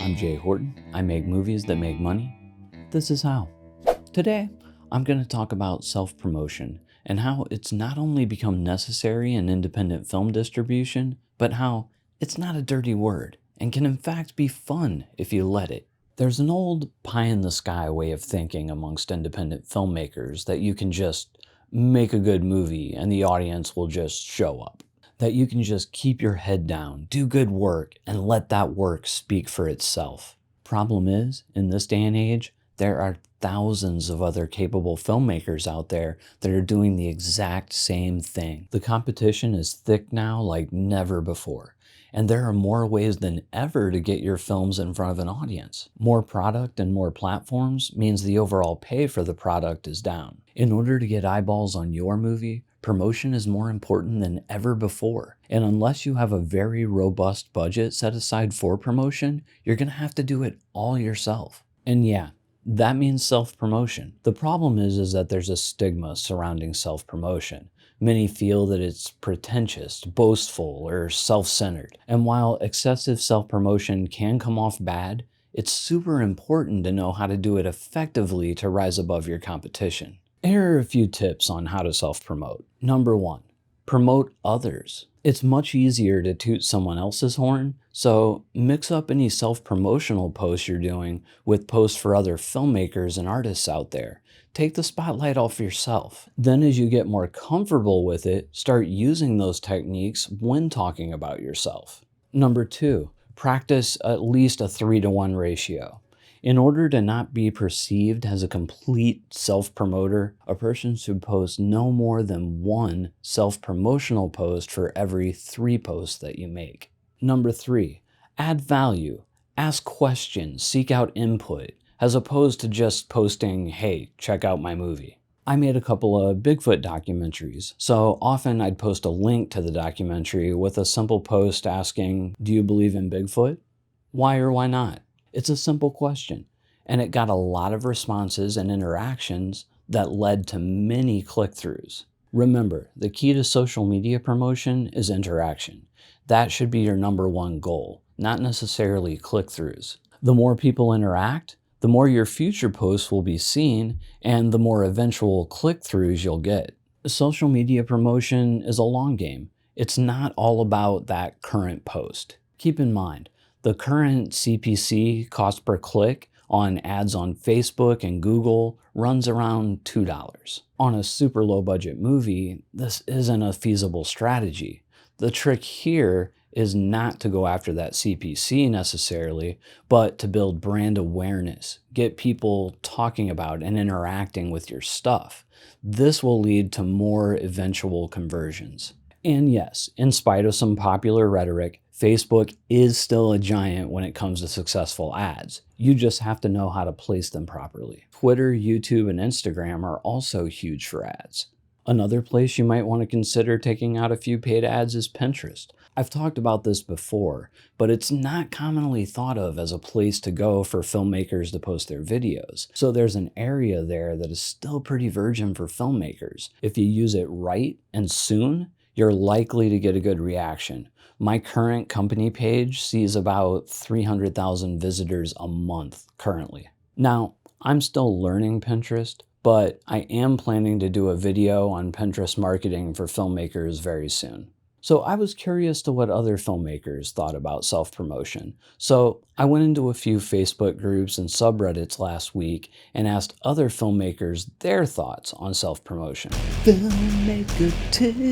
I'm Jay Horton. I make movies that make money. This is how. Today, I'm going to talk about self-promotion and how it's not only become necessary in independent film distribution, but how it's not a dirty word and can in fact be fun if you let it. There's an old pie-in-the-sky way of thinking amongst independent filmmakers that you can just make a good movie and the audience will just show up. That you can just keep your head down, do good work, and let that work speak for itself. Problem is, in this day and age, there are thousands of other capable filmmakers out there that are doing the exact same thing. The competition is thick now like never before, and there are more ways than ever to get your films in front of an audience. More product and more platforms means the overall pay for the product is down. In order to get eyeballs on your movie, promotion is more important than ever before. And unless you have a very robust budget set aside for promotion, you're gonna have to do it all yourself. And yeah, that means self-promotion. The problem is that there's a stigma surrounding self-promotion. Many feel that it's pretentious, boastful, or self-centered. And while excessive self-promotion can come off bad, it's super important to know how to do it effectively to rise above your competition. Here are a few tips on how to self-promote. Number 1, promote others. It's much easier to toot someone else's horn, so mix up any self-promotional posts you're doing with posts for other filmmakers and artists out there. Take the spotlight off yourself. Then as you get more comfortable with it, start using those techniques when talking about yourself. Number 2, practice at least a 3-to-1 ratio. In order to not be perceived as a complete self-promoter, a person should post no more than 1 self-promotional post for every 3 posts that you make. Number 3, add value. Ask questions, seek out input, as opposed to just posting, hey, check out my movie. I made a couple of Bigfoot documentaries, so often I'd post a link to the documentary with a simple post asking, do you believe in Bigfoot? Why or why not? It's a simple question, and it got a lot of responses and interactions that led to many click-throughs. Remember, the key to social media promotion is interaction. That should be your number 1 goal, not necessarily click-throughs. The more people interact, the more your future posts will be seen, and the more eventual click-throughs you'll get. Social media promotion is a long game. It's not all about that current post. Keep in mind, the current CPC, cost per click, on ads on Facebook and Google runs around $2. On a super low budget movie, this isn't a feasible strategy. The trick here is not to go after that CPC necessarily, but to build brand awareness, get people talking about and interacting with your stuff. This will lead to more eventual conversions. And yes, in spite of some popular rhetoric, Facebook is still a giant when it comes to successful ads. You just have to know how to place them properly. Twitter, YouTube, and Instagram are also huge for ads. Another place you might want to consider taking out a few paid ads is Pinterest. I've talked about this before, but it's not commonly thought of as a place to go for filmmakers to post their videos. So there's an area there that is still pretty virgin for filmmakers. If you use it right and soon, you're likely to get a good reaction. My current company page sees about 300,000 visitors a month currently. Now, I'm still learning Pinterest, but I am planning to do a video on Pinterest marketing for filmmakers very soon. So I was curious to what other filmmakers thought about self-promotion. So I went into a few Facebook groups and subreddits last week and asked other filmmakers their thoughts on self-promotion. Filmmaker tips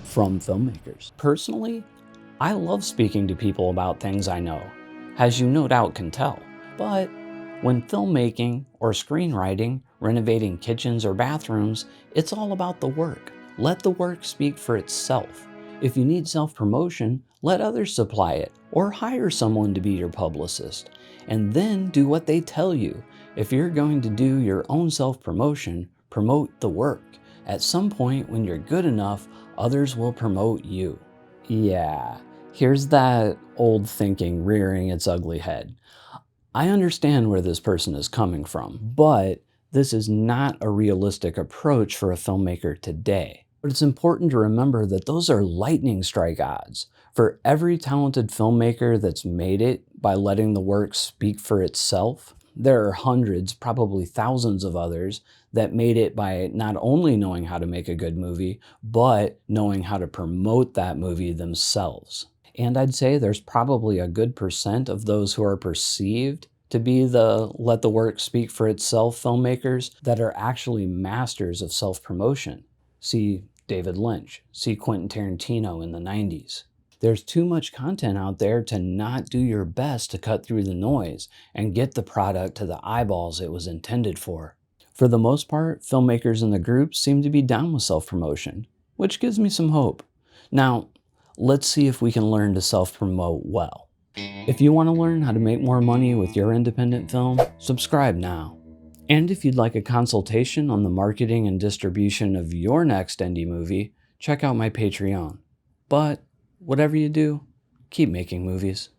from filmmakers. Personally, I love speaking to people about things I know, as you no doubt can tell. But when filmmaking or screenwriting, renovating kitchens or bathrooms, it's all about the work. Let the work speak for itself. If you need self-promotion, let others supply it, or hire someone to be your publicist. And then do what they tell you. If you're going to do your own self-promotion, promote the work. At some point when you're good enough, others will promote you. Yeah, here's that old thinking rearing its ugly head. I understand where this person is coming from, but this is not a realistic approach for a filmmaker today. But it's important to remember that those are lightning strike odds. For every talented filmmaker that's made it by letting the work speak for itself, there are hundreds, probably thousands of others that made it by not only knowing how to make a good movie, but knowing how to promote that movie themselves. And I'd say there's probably a good percent of those who are perceived to be the let the work speak for itself filmmakers that are actually masters of self-promotion. See David Lynch, see Quentin Tarantino in the 90s. There's too much content out there to not do your best to cut through the noise and get the product to the eyeballs it was intended for. For the most part, filmmakers in the group seem to be down with self-promotion, which gives me some hope. Now, let's see if we can learn to self-promote well. If you want to learn how to make more money with your independent film, subscribe now. And if you'd like a consultation on the marketing and distribution of your next indie movie, check out my Patreon. But whatever you do, keep making movies.